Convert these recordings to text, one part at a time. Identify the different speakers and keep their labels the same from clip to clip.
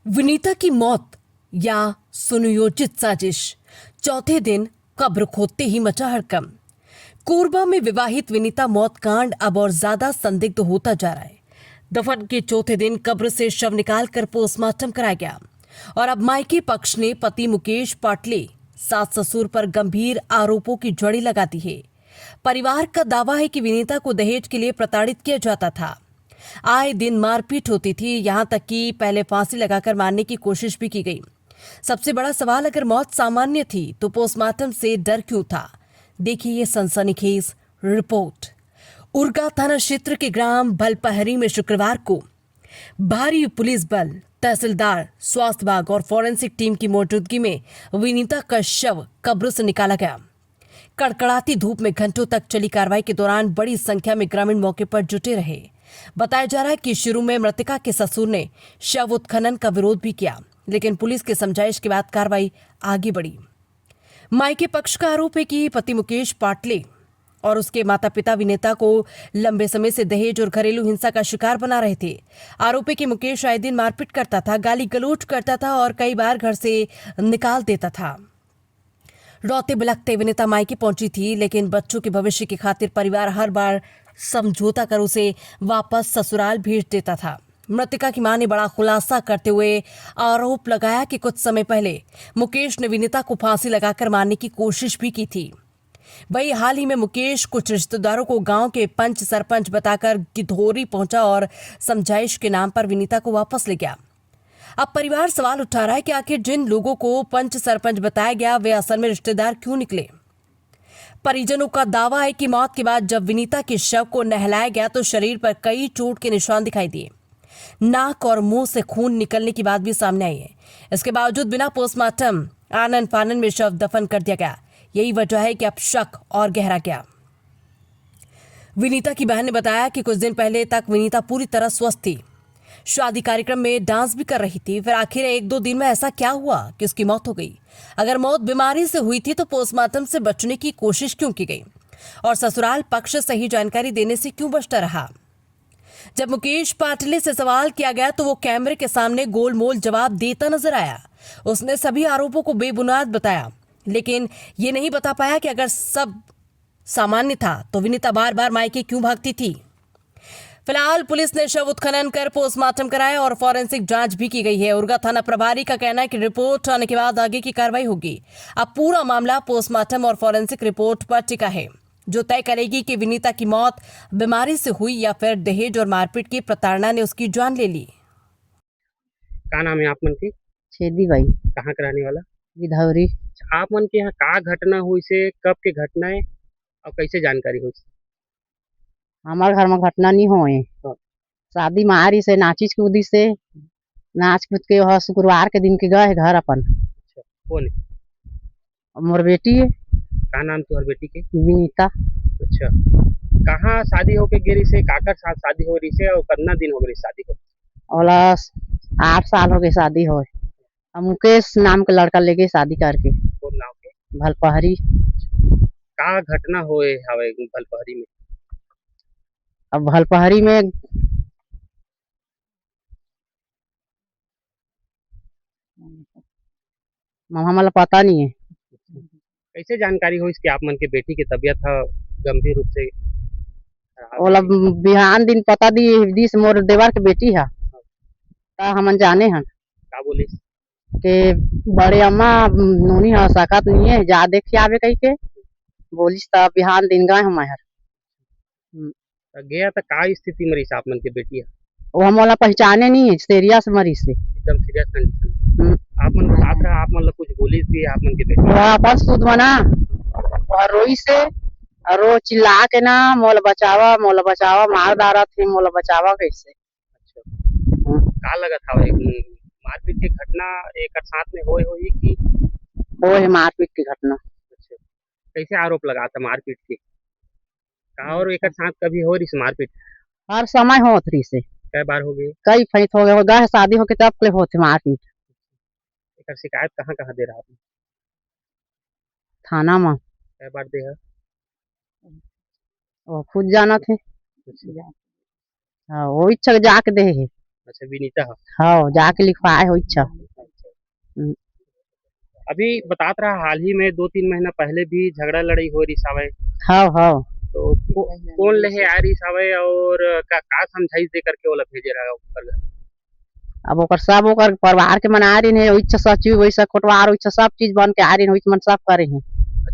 Speaker 1: विनीता की मौत या सुनियोजित साजिश। चौथे दिन कब्र खोदते ही मचा हड़कंप। कोरबा में विवाहित विनीता मौत कांड अब और ज्यादा संदिग्ध होता जा रहा है। दफन के चौथे दिन कब्र से शव निकालकर पोस्टमार्टम कराया गया और अब मायके पक्ष ने पति मुकेश पाटले सास ससुर पर गंभीर आरोपों की जड़ी लगा दी है। परिवार का दावा है कि विनीता को दहेज के लिए प्रताड़ित किया जाता था। आए दिन मारपीट होती थी, यहां तक कि पहले फांसी लगाकर मारने की कोशिश भी की गई। सबसे बड़ा सवाल, अगर मौत सामान्य थी तो पोस्टमार्टम से डर क्यों था? देखिए ये सनसनीखेज रिपोर्ट। उरगा थाना क्षेत्र के ग्राम भलपहरी में शुक्रवार को भारी पुलिस बल, तहसीलदार, स्वास्थ्य विभाग और फॉरेंसिक टीम की मौजूदगी में विनीता का शव कब्र से निकाला गया। कड़कड़ाती धूप में घंटों तक चली कार्रवाई के दौरान बड़ी संख्या में ग्रामीण मौके पर जुटे रहे। बताया जा रहा है कि शुरू में मृतका के ससुर ने शव उत्खनन का विरोध भी किया, लेकिन पुलिस के समझाइश के बाद कार्रवाई आगे बढ़ी। मायके पक्ष का आरोप है कि पति मुकेश पाटले और उसके माता पिता विनीता को लंबे समय से दहेज और घरेलू हिंसा का शिकार बना रहे थे। आरोप है कि मुकेश आए दिन मारपीट करता था, गाली गलौज करता था और कई बार घर से निकाल देता था। रोते बिलखते विनीता मायके पहुंची थी, लेकिन बच्चों के भविष्य की खातिर परिवार हर बार समझौता कर उसे वापस ससुराल भेज देता था। मृतका की मां ने बड़ा खुलासा करते हुए आरोप लगाया कि कुछ समय पहले मुकेश ने विनीता को फांसी लगाकर मारने की कोशिश भी की थी। वही हाल ही में मुकेश कुछ रिश्तेदारों को गांव के पंच सरपंच बताकर गिधौरी पहुंचा और समझाइश के नाम पर विनीता को वापस ले गया। अब परिवार सवाल उठा रहा है कि आखिर जिन लोगों को पंच सरपंच बताया गया वे असल में रिश्तेदार क्यों निकले। परिजनों का दावा है कि मौत के बाद जब विनीता के शव को नहलाया गया तो शरीर पर कई चोट के निशान दिखाई दिए। नाक और मुंह से खून निकलने की बात भी सामने आई है। इसके बावजूद बिना पोस्टमार्टम आनन फानन में शव दफन कर दिया गया। यही वजह है कि अब शक और गहरा गया। विनीता की बहन ने बताया कि कुछ दिन पहले तक विनीता पूरी तरह स्वस्थ थी, शादी कार्यक्रम में डांस भी कर रही थी। फिर आखिर 1-2 दिन में ऐसा क्या हुआ कि उसकी मौत हो गई? अगर मौत बीमारी से हुई थी तो पोस्टमार्टम से बचने की कोशिश क्यों की गई? और ससुराल पक्ष सही जानकारी देने से क्यों बचता रहा? जब मुकेश पाटले से सवाल किया गया तो वो कैमरे के सामने गोलमोल जवाब देता नजर आया। उसने सभी आरोपों को बेबुनियाद बताया, लेकिन ये नहीं बता पाया कि अगर सब सामान्य था तो विनीता बार बार मायके क्यों भागती थी। फिलहाल पुलिस ने शव उत्खनन कर पोस्टमार्टम कराया और फॉरेंसिक जांच भी की गई है। उरगा थाना प्रभारी का कहना है कि रिपोर्ट आने के बाद आगे की कार्रवाई होगी। अब पूरा मामला पोस्टमार्टम और फॉरेंसिक रिपोर्ट पर टिका है, जो तय करेगी कि विनीता की मौत बीमारी से हुई या फिर दहेज और मारपीट की प्रताड़ना ने उसकी जान ले ली।
Speaker 2: का नाम है आप मन के?
Speaker 3: छेदी बाई
Speaker 2: कहाँ के रहने वाला?
Speaker 3: गिधौरी।
Speaker 2: आप मन के यहाँ का घटना हुई से, कब के घटना है और कैसे जानकारी हुई से?
Speaker 3: हमार घर में घटना नहीं होए।
Speaker 2: हाँ।
Speaker 3: शादी मारी से नाचिस कूदी से नाच कूद के वह शुक्रवार के दिन के गए घर अपन।
Speaker 2: अच्छा, कौन है?
Speaker 3: मोर बेटी है
Speaker 2: का नाम तुहर बेटी के?
Speaker 3: विनीता।
Speaker 2: अच्छा, कहाँ शादी होके गिरी से, काकर साथ शादी हो रही से और कितना दिन हो गई शादी को?
Speaker 3: ओला 8 साल हो गए शादी होए। अब मुकेश नाम के लड़का लेके शादी करके
Speaker 2: कौन नाम के?
Speaker 3: भलपहरी।
Speaker 2: का घटना होए हवे भलपहरी में?
Speaker 3: अब भलपहरी में हमारा पता नहीं है।
Speaker 2: कैसे जानकारी हुई इसकी आप मन के बेटी की तबीयत है गंभीर रूप से खराब
Speaker 3: ओला
Speaker 2: है?
Speaker 3: बिहान दिन पता दी से मोर देवर के बेटी है ता हमन जाने हन
Speaker 2: का बोली?
Speaker 3: के बड़े अम्मा नूनी हो सकत नहीं है, जा देख के आवे कही के बोलिस तब बिहान दिन गए हम हर।
Speaker 2: गया तो का स्थिति में रही आप मन के बेटी है?
Speaker 3: वो हम वाला पहचाने नहीं है, सीरियस मरीज से।
Speaker 2: एकदम सीरियस कंडीशन। आप मन बतात रहे, आप मन ला कुछ बोली भी आप मन के बेटी?
Speaker 3: वह बस सुध मना वह रोई से और रो चिल्ला के ना मोला बचावा मार डारा थे, मोला बचावा कैसे।
Speaker 2: अच्छा, का लगा था मारपीट की घटना एक साथ में होए होई कि?
Speaker 3: वो है मारपीट की घटना।
Speaker 2: अच्छा, कैसे आरोप लगा था मारपीट के? का और एक साथ कभी हो रही मारपीट?
Speaker 3: हर समय होत रही से,
Speaker 2: कई बार हो गए?
Speaker 3: कई फैत हो गए, हो गए शादी होके तब के होते मारपीट।
Speaker 2: एक शिकायत कहाँ कहाँ दे रहा आपने?
Speaker 3: थाना में
Speaker 2: कई बार दे है?
Speaker 3: वो खुद जाना थे।
Speaker 2: अच्छा।
Speaker 3: हाँ, वो इच्छा जाके दे है।
Speaker 2: अच्छा विनीता ह।
Speaker 3: हाँ जाके लिखवाए हो इच्छा।
Speaker 2: अभी बतात रहा हाल ही में 2-3 महीना पहले भी झगड़ा लड़ाई हो रही सावय।
Speaker 3: हाँ हाँ
Speaker 2: तो कौन लेहे आ रही सावय और का समझाइश दे करके ओला भेजे रहा ऊपर घर?
Speaker 3: अब ओकर सब ओकर परिवार के मन आ रही है इच्छा सचिव वैसा कोटवार इच्छा सब चीज बन के आ रही है मन सब करे हैं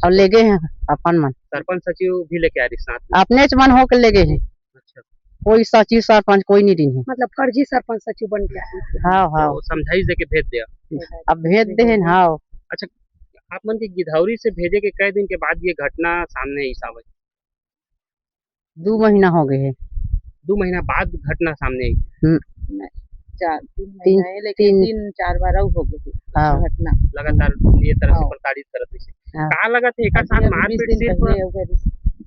Speaker 3: और ले गए हैं अपन मन
Speaker 2: सरपंच सचिव भी लेके आ रही साथ में?
Speaker 3: अपने च मन होके ले गए हैं
Speaker 2: अच्छा।
Speaker 3: कोई सचिव सरपंच कोई नहीं रही है
Speaker 4: मतलब फर्जी सरपंच सचिव बन के आए हैं।
Speaker 3: हाँ हाँ
Speaker 2: तो समझाइश दे के भेज दिया।
Speaker 3: अब भेज दे हैं हाँ
Speaker 2: अच्छा, आप मन के गिधौरी से भेजे के कई दिन के बाद ये घटना सामने आई सावय?
Speaker 3: 2 महीना हो गए हैं
Speaker 2: 2 महीना बाद घटना सामने आई।
Speaker 3: तीन लेकिन
Speaker 4: 3-4 बार और हो गई
Speaker 3: हाँ
Speaker 4: घटना।
Speaker 2: लगातार ये तरह से
Speaker 4: हाँ।
Speaker 2: प्रताड़ित करत रही।
Speaker 3: हाँ।
Speaker 2: का लगा थे एकर साथ
Speaker 4: 20
Speaker 2: मारपीट
Speaker 4: दिन
Speaker 2: सिर्फ
Speaker 4: पहले हो गई।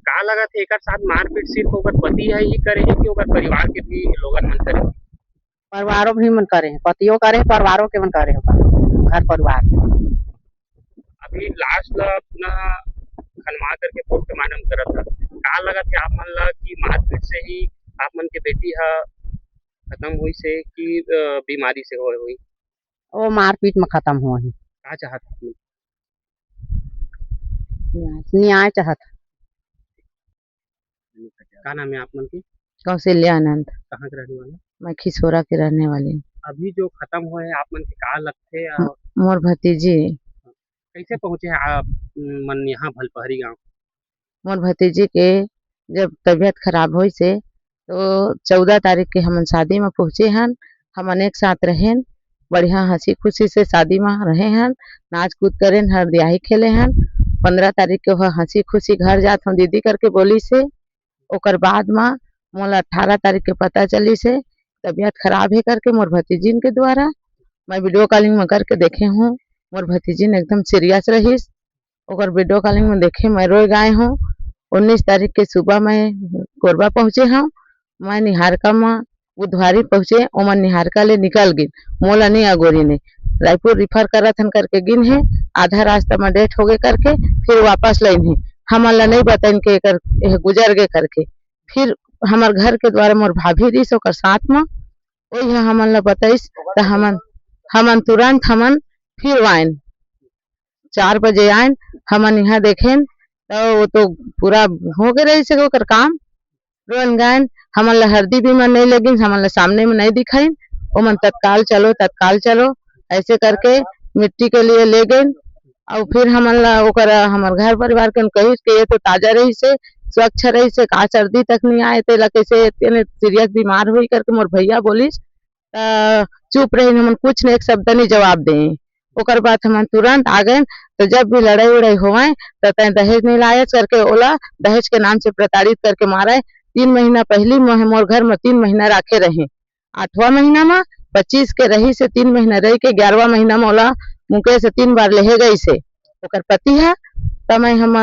Speaker 2: का लगा थे एकर साथ मारपीट सिर्फ ओकर पति है ही करे है कि ओकर परिवार के भी लोगन मन करे?
Speaker 3: परिवारों भी मन करे हैं पतियों करे हैं परिवारों के मन करे हैं घर परिवार
Speaker 2: अभी लास्ट ला पुनः खनवा करके पोस्टमार्टम करत था। का लगा थे आप मन ला कि मारपीट से ही आप मन के बेटी हा खत्म हुई से कि बीमारी से होय हुई?
Speaker 3: वो मारपीट में खत्म हुआ है
Speaker 2: का चाहत आप?
Speaker 3: न्याय चाहत
Speaker 2: का नाम है आप मन के?
Speaker 3: कौशल्या आनंद
Speaker 2: कहाँ के रहने वाले?
Speaker 3: मैं खिसोरा के रहने वाली हूँ
Speaker 2: अभी जो खत्म हुए हैं आप मन के का लगथे?
Speaker 3: मोर भतीजी
Speaker 2: कैसे पहुंचे हैं आप मन यहाँ भलपहरी गाँव?
Speaker 3: मोर भतीजी के जब तबीयत खराब हुई से तो 14 तारीख के हमन शादी में पहुँचे हन हमन एक साथ रहेन बढ़िया हंसी खुशी से शादी में रहे हन नाच कूद करेन हरदियाही खेले हन 15 तारीख के वह हंसी खुशी घर जात हूँ दीदी करके बोली से ओकर बाद में मोला 18 तारीख के पता चली से तबीयत खराब है करके मोर भतीजी के द्वारा मैं वीडियो कॉलिंग में करके देखे हूँ मोर भतीजी एकदम सीरियस रहीस ओकर वीडियो कॉलिंग में देखे मैं रोए गए हूँ 19 तारीख के सुबह मैं कोरबा पहुँचे हूँ मैं निहारका में बुधवारी पहुँचे ओमन निहारका ले निकल गिन मोला नहीं अगोरी ने रायपुर रिफर करत हन करके गिन है आधा रास्ता में डेथ हो गए करके फिर वापस लाइन है हमन ला नहीं बताइन के एकर गुजर गए करके फिर हमार घर के द्वारा मोर भाभी रहीस ओकर साथ में वही हमन ला बताइस तो हमन तुरंत हमन फिर आइन 4 बजे आइन हमन यहाँ देखेन तो वो तो पूरा हो गए रही से ओकर काम रोन गायन हमन ला हरदी भी मन नहीं लगिन हमन ला सामने में नहीं दिखाइन ओमन तत्काल चलो ऐसे करके मिट्टी के लिए ले गए और फिर हमन ला ओकर हमार घर परिवार के कही के ये तो ताजा रही से स्वच्छ रही से का सर्दी तक नहीं आए तेला कैसे इतने सीरियस बीमार हुई करके मोर भैया बोलिस चुप रही हमन कुछ नहीं एक शब्द नहीं जवाब दे ओकर बाद हमन तुरंत आ गए तो जब भी लड़ाई उड़ाई होवे तो तय दहेज नहीं लायस करके ओला दहेज के नाम से प्रताड़ित करके मारे 3 महीना पहली मोर घर में 3 महीना राखे रहे 8वां महीना में 25 के रही से 3 महीना रही के 11वां महीना में ओला मुके से 3 बार लेहे गई से ओकर पति है तो मैं हम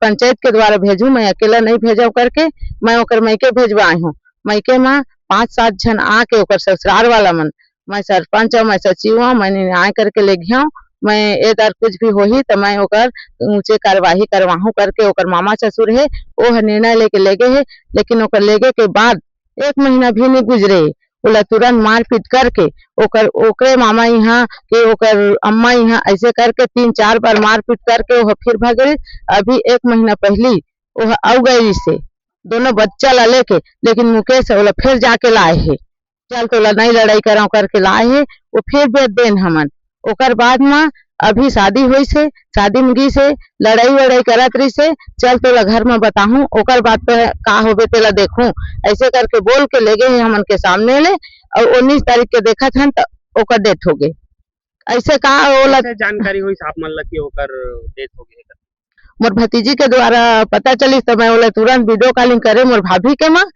Speaker 3: पंचायत के द्वारा भेजू मैं अकेला नहीं भेजा करके मैं ओकर मैके भेजवाई हूँ मैके में 5-7 जन आके ओकर ससुराल वाला मन मैं सरपंच मैं सचिव हूँ मैंने न्याय करके ले गया मैं ए दर कुछ भी होही तो मैं ओकर ऊंचे कार्यवाही करवाहू करके ओकर मामा ससुर है वो निर्णय लेके ले गए है लेकिन ओकर लेगे के बाद 1 महीना भी नहीं गुजरे ओला तुरंत मारपीट करके ओकरे मामा यहाँ के ओकर अम्मा यहाँ ऐसे करके 3-4 बार मारपीट करके वो फिर भाग गई अभी 1 महीना पहली वो आ गई से दोनों बच्चा ला लेके लेकिन मुकेश ओला फिर जाके लाए है चल तो नहीं लड़ाई कराओ करके लाए है वो फिर बेच देन हमन ओकर बाद में अभी शादी हुई से शादी में गई से लड़ाई वड़ाई करत रही से चल तो घर में बताहूँ ओकर बाद तो का होबे तेला देखूं ऐसे करके बोल के ले गए हमन के सामने ले और 19 तारीख के देखा था तो ओकर डेथ हो गई ऐसे का ओला
Speaker 2: जानकारी हुई आप मन ला कि ओकर डेथ हो गई?
Speaker 3: मोर भतीजी के द्वारा पता चली तो मैं ओला तुरंत वीडियो कॉलिंग करे मोर भाभी के माँ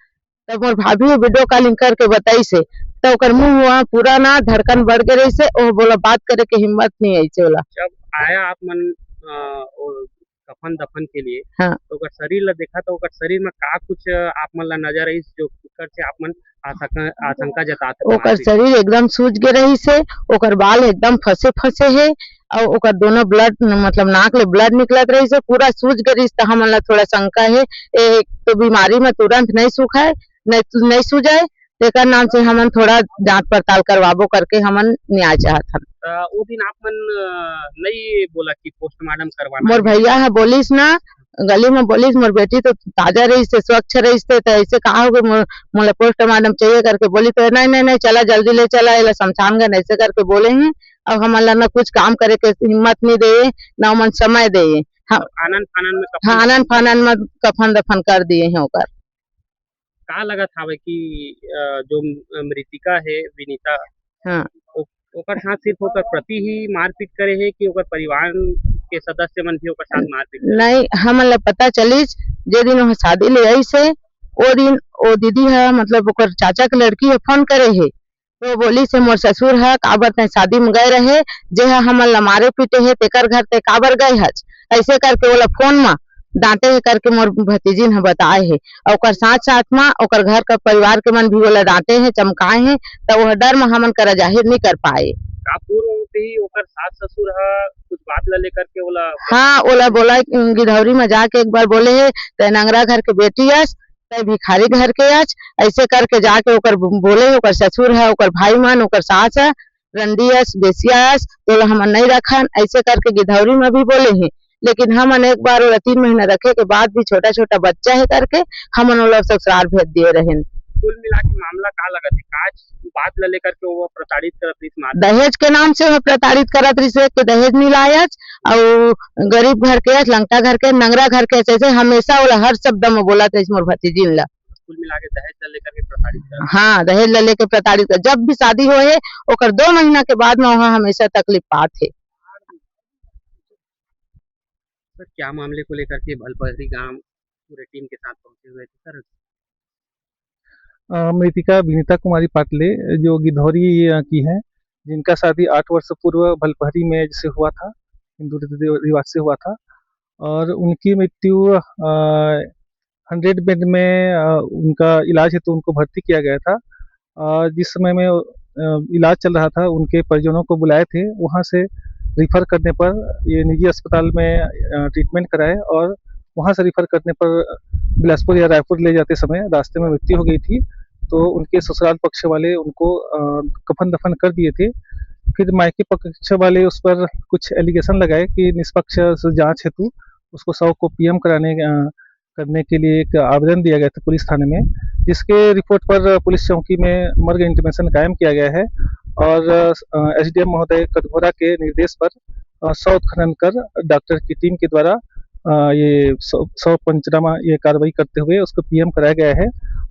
Speaker 3: तब मोर भाभी वीडियो कॉलिंग करके बताई से तो ओकर मुंह हुआ पूरा ना धड़कन बढ़ गए रही से ओ बोला बात करे के हिम्मत नहीं आई बोला
Speaker 2: जब आया आप मन कफन दफन के लिए
Speaker 3: हाँ।
Speaker 2: तो ओकर शरीर ला देखा तो ओकर शरीर में का कुछ आप मन ला नजर आई जो ओकर से आप मन आशंका जताते?
Speaker 3: ओकर शरीर एकदम सूज गए रही से ओकर बाल एकदम फंसे है और ओकर दोनों ब्लड मतलब नाक ले ब्लड निकलत रही से पूरा सूज गई तो हमन ला थोड़ा शंका है एक तो बीमारी में तुरंत नहीं सूखाए नहीं सूजाए तेकर नाम से हमन थोड़ा जांच पड़ताल करवाबो करके हमन न्याय चाहत हन।
Speaker 2: वो दिन आप मन नहीं बोला कि पोस्टमार्टम करवाना
Speaker 3: मोर
Speaker 2: है?
Speaker 3: भैया है बोलिस ना, गली में बोलिस मोर बेटी तो ताजा रही से स्वच्छ रही से, तो ऐसे कहा हो मोला पोस्टमार्टम चाहिए करके बोली, तो नहीं नहीं नहीं चला जल्दी ले चला एला शमशान घाट ऐसे करके बोले हैं। अब हमन ला ना कुछ काम करे के हिम्मत नहीं दे, ना मन समय दे। हाँ,
Speaker 2: आनंद फानन में
Speaker 3: हाँ आनंद फानन में कफन दफन कर दिए हैं ओकर।
Speaker 2: का लगत हावे कि जो मृतिका है विनीता,
Speaker 3: हाँ
Speaker 2: ओकर साथ सिर्फ ओकर पति ही मारपीट करे है कि ओकर परिवार के सदस्य मन भी ओकर साथ मारपीट करे?
Speaker 3: नहीं, हमन ला पता चलिस जे दिन वहाँ शादी ले आई से ओ दिन ओ दीदी है मतलब ओकर चाचा के लड़की है फोन करे है, तो बोली से मोर ससुर है काबर ते शादी में गए रहे, जे है हमन ला मारे पीटे है तेकर घर ते काबर गए हच, ऐसे करके ओला फोन में डांटे है करके मोर भतीजी ने बताए है। और ओकर साथ साथ में ओकर घर का परिवार के मन भी ओला डांटे है चमकाए है, तो वह डर में हमन करा जाहिर नहीं कर पाए।
Speaker 2: का पूर्व से ही ओकर सास ससुर है कुछ बात ला लेकर के ओला?
Speaker 3: हाँ ओला बोला गिधौरी में जाके एक बार बोले है ते नंगरा घर के बेटी हस, ते भिखारी घर के आज, ऐसे करके जाके ओकर बोले ओकर ससुर है ओकर भाई मन ओकर सास है रंडी हस बेसिया हस, तो हमन नहीं रखन, ऐसे करके गिधौरी में भी बोले हैं। लेकिन हमन एक बार ओला 3 महीना रखे के बाद भी छोटा छोटा बच्चा है करके हमन ओला ससुराल भेज दिए रहे।
Speaker 2: कुल मिला के मामला का लगत है? काज बात ला लेकर के वो प्रताड़ित करत रही मार?
Speaker 3: दहेज के नाम से वो प्रताड़ित करत रही से कि दहेज नहीं लायच, और गरीब घर के लंगटा घर के नंगरा घर के ऐसे हमेशा ओला हर शब्द में बोला था मोर भतीजी ला।
Speaker 2: कुल मिला के दहेज ला लेकर के प्रताड़ित करत?
Speaker 3: हाँ दहेज ले लेके प्रताड़ित कर, जब भी शादी हो है ओकर 2 महीना के बाद में वहाँ हमेशा तकलीफ पात है।
Speaker 2: सर क्या मामले को लेकर के भलपहरी गांव पूरे टीम के साथ पहुंचे हुए थे सर?
Speaker 5: मृतिका विनीता कुमारी पाटले जो गिधौरी की है, जिनका शादी 8 वर्ष पूर्व भलपहरी में से हुआ था, हिंदू रीति रिवाज से हुआ था, और उनकी मृत्यु 100 बेड में उनका इलाज हेतु उनको भर्ती किया गया था। जिस समय में इलाज चल रहा था उनके परिजनों को बुलाए थे, वहाँ से रिफ़र करने पर ये निजी अस्पताल में ट्रीटमेंट कराए, और वहाँ से रिफ़र करने पर बिलासपुर या रायपुर ले जाते समय रास्ते में मृत्यु हो गई थी। तो उनके ससुराल पक्ष वाले उनको कफन दफन कर दिए थे। फिर मायके पक्ष वाले उस पर कुछ एलिगेशन लगाए कि निष्पक्ष जांच हेतु उसको 100 को पीएम करने के लिए एक आवेदन दिया गया था पुलिस थाने में, जिसके रिपोर्ट पर पुलिस चौकी में मर्ग इंटीमेशन कायम किया गया है, और एसडीएम महोदय कटघोरा के निर्देश पर 100 उत्खनन कर डॉक्टर की टीम के द्वारा ये 100 पंचनामा ये कार्रवाई करते हुए उसको पीएम कराया गया है।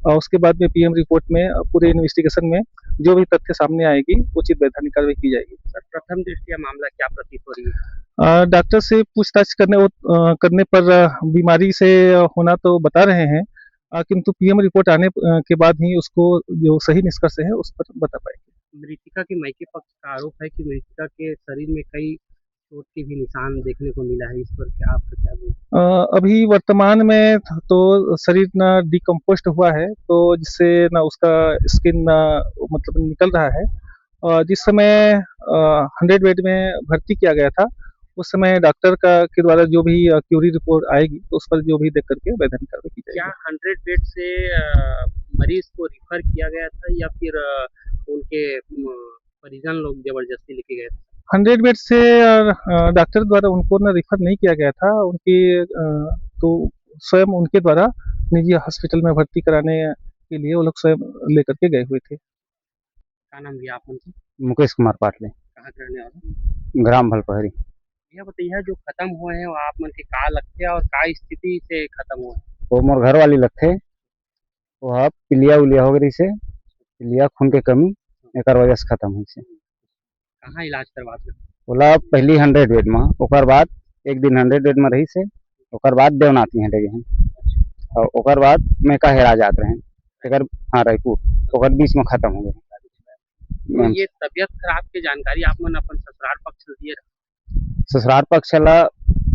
Speaker 5: और उसके बाद में पीएम रिपोर्ट में पूरे इन्वेस्टिगेशन में जो भी तथ्य सामने आएगी उचित वैधानिक कार्रवाई की जाएगी।
Speaker 2: सर प्रथम दृष्टया मामला क्या प्रतीत हो रही है?
Speaker 5: डॉक्टर से पूछताछ करने पर बीमारी से होना तो बता रहे हैं, किंतु पीएम रिपोर्ट आने के बाद ही उसको जो सही निष्कर्ष है उस पर बता पाएंगे।
Speaker 2: मृतिका के मायके पक्ष का आरोप है कि मृतिका के शरीर में कई चोट के भी निशान देखने को मिला है, इस पर क्या आपका क्या बोलना?
Speaker 5: अभी वर्तमान में तो शरीर ना डिकम्पोस्ट हुआ है, तो जिससे ना उसका स्किन मतलब निकल रहा है। जिस समय 100 बेड में भर्ती किया गया था उस समय डॉक्टर के द्वारा जो भी क्यूरी रिपोर्ट आएगी तो उस पर जो भी देख करके वैधानिक कार्रवाई की जाएगी।
Speaker 2: क्या 100 बेड से मरीज को रिफर किया गया था या फिर उनके परिजन लोग जबरदस्ती लेके गए थे?
Speaker 5: 100 बेड से डॉक्टर द्वारा उनको ना रिफर नहीं किया गया था, उनकी तो स्वयं उनके द्वारा निजी हॉस्पिटल में भर्ती कराने के लिए वो लोग स्वयं लेकर के गए हुए थे।
Speaker 2: क्या नाम भैया आप उनकी?
Speaker 6: मुकेश कुमार पाटले,
Speaker 2: कहाँ के रहने वाले?
Speaker 6: ग्राम भलपहरी।
Speaker 2: भैया बताइए जो खत्म हुए हैं वो आप मन के का लगते और का स्थिति से खत्म हुए?
Speaker 6: वो मोर घर वाली लगथे, वो पीलिया उलिया हो गई से, पीलिया खून के कमी एक वजह से खत्म हुई से।
Speaker 2: कहाँ इलाज करवाते?
Speaker 6: बोला पहली 100 बेड में, ओकर बाद एक दिन 100 बेड में रही से, ओकर बाद देवनाथ यहाँ लगे हैं, और ओकर बाद मैं का हेरा जात रहे हैं, हाँ रायपुर, ओकर बीच में खत्म हो गए।
Speaker 2: तो ये तबियत खराब के जानकारी आप मन अपन ससुराल पक्ष से दिए?
Speaker 6: ससुराल पक्ष ला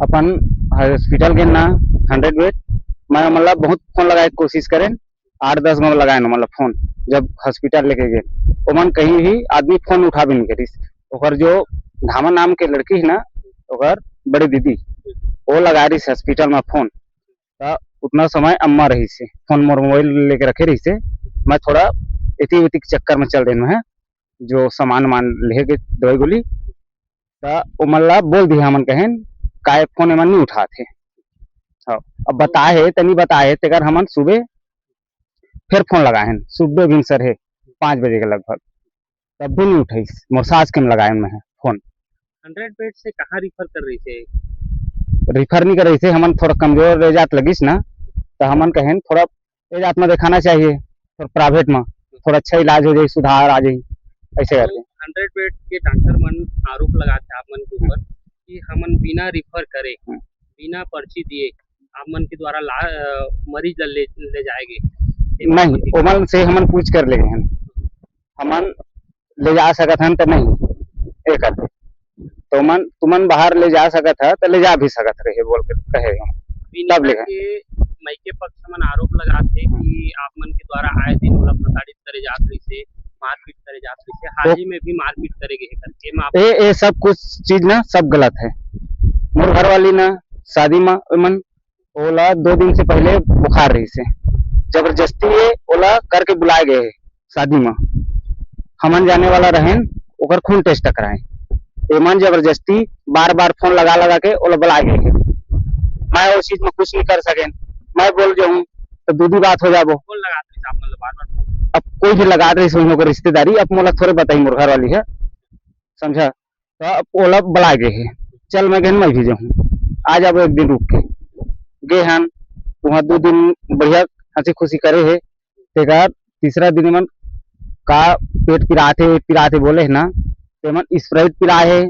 Speaker 6: अपन हॉस्पिटल गए ना 100 बेड, मैं मतलब बहुत फोन लगाए कोशिश करें, 8-10 गो लगाए ना मतलब फोन, जब हॉस्पिटल लेके गए ओमन कहीं भी आदमी फोन उठा भी नहीं करिस। ओकर जो धामा नाम के लड़की है ना, ओकर बड़ी दीदी वो लगा रही से हॉस्पिटल में फोन, तो उतना समय अम्मा रही से फोन मोर मोबाइल लेके रखे रही से, मैं थोड़ा इति उति के चक्कर में चल देन है जो सामान मान ले के दवाई गोली ता ओ मल्ला बोल दिया हमन कहेन काय फोन मन नहीं उठाते। हाँ अब बताए तनी बताए तेकर हमन सुबह फिर फोन लगाए सुबह भी सर है 5 बजे के लगभग तब भी नहीं उठाई मोर सास के में लगाए मैं फोन
Speaker 2: 100 बेड से कहाँ रिफर कर रही थे?
Speaker 6: रिफर नहीं कर रही थे हमन थोड़ा कमजोर रह जात लगिस ना तो हमन कहें थोड़ा ए जात में दिखाना चाहिए थोड़ा प्राइवेट में थोड़ा अच्छा इलाज हो जाए सुधार आ जाए ऐसे
Speaker 2: तो
Speaker 6: करके
Speaker 2: 100 बेड के डॉक्टर मन आरोप लगाते आप मन के ऊपर कि हमन बिना रिफर करे बिना पर्ची दिए आप मन के द्वारा मरीज ले जाएंगे।
Speaker 6: नहीं ओमन से हमन पूछ कर ले गए हमन ले जा सकत हन तो नहीं ए करके तो मन तुमन बाहर ले जा सकत है तो ले जा भी सकत रहे बोल कर कहे हम तब ले
Speaker 2: विनीता के मायके पक्ष मन आरोप लगाते कि आप मन के द्वारा आए दिन ओला प्रताड़ित करे जात रही से मारपीट करे जात रही से हाल ही में भी मारपीट करे गए करके में आप
Speaker 6: ए सब कुछ चीज ना सब गलत है। मोर घर वाली ना शादी में मन ओला 2 दिन से पहले बुखार रही से जबरदस्ती ये ओला करके बुलाए गए शादी में हमन जाने वाला रहें ओकर खून टेस्ट कराए एमन जबरदस्ती बार बार फोन लगा लगा के ओला बुलाए गए मैं उस चीज में कुछ नहीं कर सके मैं बोल जाऊँ तो दूधी बात हो जाबो
Speaker 2: कौन लगाते हैं आप मतलब बार बार
Speaker 6: अब कोई भी लगा रही सोई होकर रिश्तेदारी अब मोला थोड़े बताई मोर घर वाली है समझा तो अब ओला बुला गए है चल मैं कहन मैं भी जाऊँ आ जाबो एक दिन रुक के गए हन वहाँ 2 दिन बढ़िया हंसी खुशी करे है तेकर तीसरा दिन मन का पेट पिराते बोले है ना ते मन स्प्राइट पिला है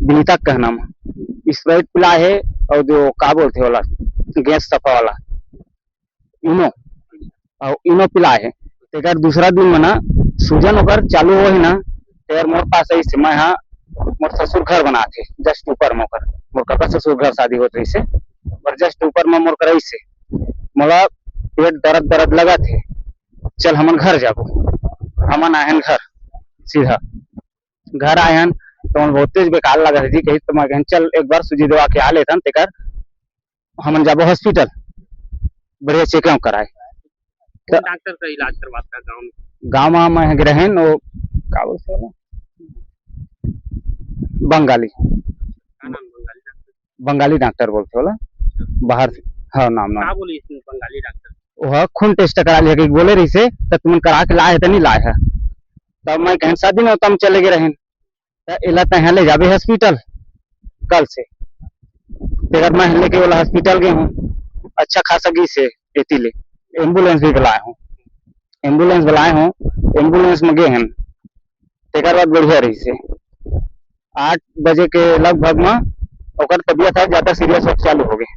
Speaker 6: विनीता का नाम स्प्राइट पिला है और जो का बोलते वाला गैस सफा वाला इनो और इनो पिला है तेकर दूसरा दिन में ना सूजन ओकर चालू हो है ना तेकर मोर पास आई से मैं यहाँ मोर ससुर घर बना थे जस्ट ऊपर में ओकर मोर काका ससुर घर शादी होत रही से और जस्ट ऊपर में मोर करई से मोला पेट दर्द लगा थे चल हमन घर जाबो हमन आयन घर सीधा घर आयन तो बहुत तेज बेकार लगा जी कही तो मैं चल एक बार सुजी दवा के आ लेथन तेकर हमन जाबो हॉस्पिटल बढ़िया चेकअप कराए
Speaker 2: डॉक्टर का इलाज करवाता
Speaker 6: गाँव में मैं रहें वो का बोलते वाला बंगाली बंगाली डॉक्टर बोलते वाला बाहर से हाँ नाम
Speaker 2: का बोली बंगाली डॉक्टर
Speaker 6: वह खून टेस्ट करा लिया कि बोले रही से तो तुमन करा के लाए तो नहीं लाए है तब मैं कहें शादी में तम चले गए रहें इला तहाँ ले जाबे हॉस्पिटल कल से तेगर मैं लेके वाला हॉस्पिटल गए हूँ अच्छा खासा गी से एती ले एम्बुलेंस भी बुलाए हूँ एम्बुलेंस में गए हैं तेकर बाद बढ़िया रही से 8 बजे के लगभग में ओकर तबियत है ज्यादा सीरियस हो चालू हो गए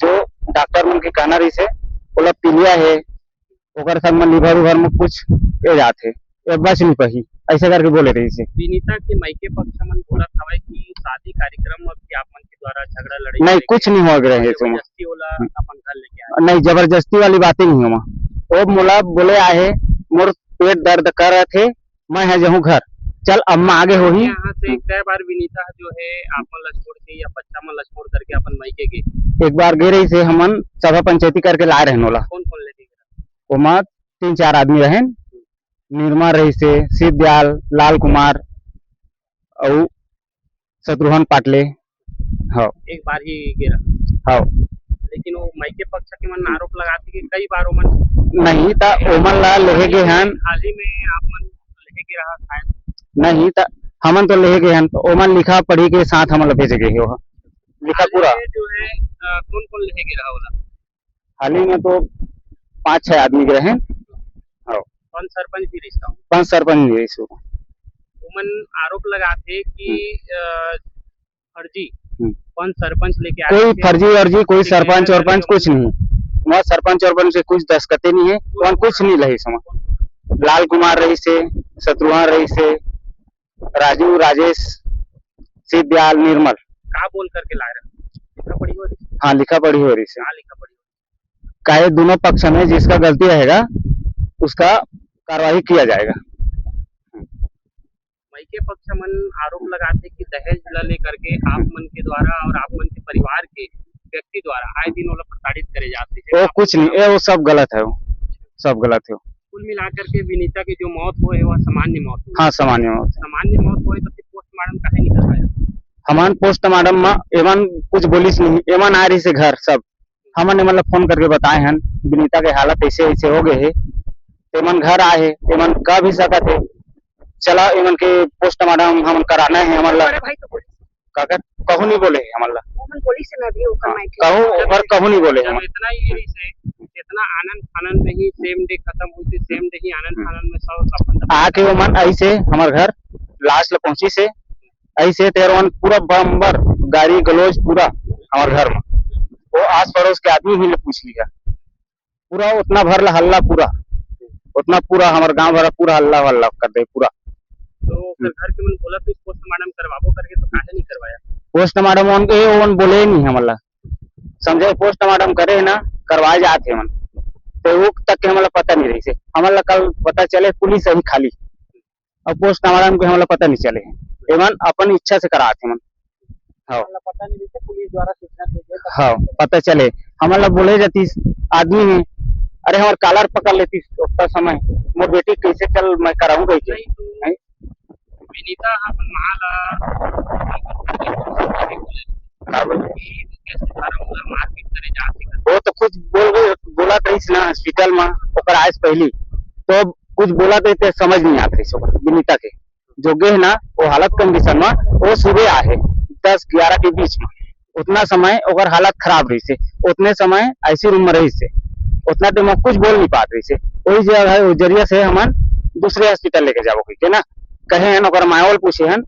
Speaker 6: जो डॉक्टर मन के कहना रही से ओला पीलिया है ओकर सब में लिवर उवर में कुछ ए जाते बच नहीं पही ऐसे करके बोले रही से
Speaker 2: विनीता के मायके पक्ष मन बोला था कि शादी कार्यक्रम में भी आप मन के द्वारा झगड़ा लड़ाई
Speaker 6: नहीं कुछ नहीं हो रहे
Speaker 2: जबरदस्ती वाला अपन घर लेके आए
Speaker 6: नहीं जबरदस्ती वाली बातें नहीं हुआ वो मोला बोले आए मोर पेट दर्द कर रहे थे मैं है जहूँ घर चल अम्मा आगे हो ही
Speaker 2: यहाँ से कई बार विनीता जो है आप मन ला छोड़ के या बच्चा मन ला छोड़ करके अपन मायके गए
Speaker 6: एक बार गे रही से हमन सभा पंचायती करके लाए रहन वाला
Speaker 2: कौन लेके गए
Speaker 6: ओमा 3-4 आदमी रहे निर्मा रही से सिद्धदयाल लाल कुमार और शत्रुघ्न पाटले हाँ
Speaker 2: एक बार ही गिरा
Speaker 6: हाँ
Speaker 2: लेकिन वो मायके पक्ष के मन आरोप लगाते कि कई बार ओमन
Speaker 6: नहीं था ओमन ला लेके गए हन
Speaker 2: हाल ही में आप मन लेके गिरा शायद
Speaker 6: नहीं था हमन तो लेके गए हन ओमन लिखा पढ़ी के साथ हमन भेज गए हो लिखा पूरा
Speaker 2: जो है कौन कौन लेके गिरा होला
Speaker 6: हाल ही में तो 5-6 आदमी गए हैं
Speaker 2: कौन सरपंच भी रिश्ता
Speaker 6: 5 सरपंच भी इसको
Speaker 2: ओमन आरोप लगाते कि फर्जी
Speaker 6: हम्म।
Speaker 2: कौन सरपंच लेके आए
Speaker 6: कोई
Speaker 2: थे?
Speaker 6: फर्जी वर्जी कोई सरपंच और पंच कुछ नहीं वहाँ सरपंच और पंच से कुछ दस्खते नहीं है वहाँ कुछ नहीं रही समझ लाल कुमार रही से शत्रुघ्न रही से राजू राजेश सिद्धदयाल निर्मल
Speaker 2: का बोल करके ला रहे लिखा पढ़ी हो रही
Speaker 6: हाँ लिखा पढ़ी हो रही से
Speaker 2: का लिखा पढ़ी
Speaker 6: काहे दोनों पक्ष में जिसका गलती रहेगा उसका कार्रवाई किया जाएगा
Speaker 2: मायके पक्ष मन आरोप लगाते कि दहेज ला लेकर के आप मन के द्वारा और आप मन के परिवार के व्यक्ति द्वारा आए दिन वाला प्रताड़ित करे जाते हैं
Speaker 6: वो कुछ नहीं वो सब गलत है वो सब गलत है
Speaker 2: कुल मिलाकर के विनीता की जो मौत हुई है वह सामान्य मौत हुई।
Speaker 6: हाँ सामान्य मौत
Speaker 2: सामान्य मौत हुई तो फिर पोस्टमार्टम काहे नहीं करवाया?
Speaker 6: हमान पोस्टमार्टम में एमन कुछ बोलिस नहीं, एमन आ रही से घर सब हमन मतलब फोन करके बताए हन विनीता के हालत ऐसे ऐसे हो गए है, एमन घर आए है, एमन कह भी सकत है चला एमन के पोस्टमार्टम हम कराना है हमन ला
Speaker 4: अरे भाई तो पुलिस
Speaker 6: काकर कहू नहीं बोले है हमन ला
Speaker 4: वोमन पुलिस में भी ओकर माइक
Speaker 6: कहू ओकर कहू नहीं बोले
Speaker 2: जब
Speaker 6: हमन
Speaker 2: इतना ही रही से इतना आनंद फानंद में ही सेम डे खत्म हुई थी, सेम डे ही आनंद फानंद में सब अपन
Speaker 6: आके ओमन ऐसे हमार घर लास्ट ला पहुंची से ऐसे तेरवन पूरा बम्बर गाड़ी गलोज पूरा हमार घर में वो आस पड़ोस के आदमी भी ने पूछ लिया पूरा उतना भर ला हल्ला पूरा उतना पूरा हमार गांव भरा पूरा हल्ला हल्ला कर दे पूरा।
Speaker 2: तो फिर घर के मन बोला तो पोस्टमार्टम करवाबो करके तो काहे नहीं करवाया?
Speaker 6: पोस्टमार्टम उनके ओन बोले ही नहीं हमला समझे पोस्टमार्टम करे ना करवाए जाते मन तो वो तक के हमला पता नहीं रही से हमला कल पता चले पुलिस अभी खाली और पोस्टमार्टम के हमला पता नहीं चले एमन अपन इच्छा से कराते मन। हाँ
Speaker 2: पता नहीं रही पुलिस द्वारा सूचना दी गई
Speaker 6: हाँ पता चले हमला बोले जाती आदमी में अरे हमार कालर पकड़ लेती उतना समय मोर बेटी कैसे चल मैं कराऊं कैसे
Speaker 2: नहीं तो विनीता अपन माला मारपीट करे जाते
Speaker 6: वो तो कुछ बोला रही ना हॉस्पिटल में ओकर आए पहली तो कुछ बोला थे समझ नहीं आते विनीता के जो गे है ना वो हालत कंडीशन में वो सुबह आए 10-11 के बीच में उतना समय ओकर हालत खराब रही से उतने समय ऐसी रूम में रही से उतना टाइम कुछ बोल नहीं पाते रही से वही जगह जरिया से हम दूसरे हॉस्पिटल लेके जाबो के ना कहे हन ओकर माहौल पूछे हन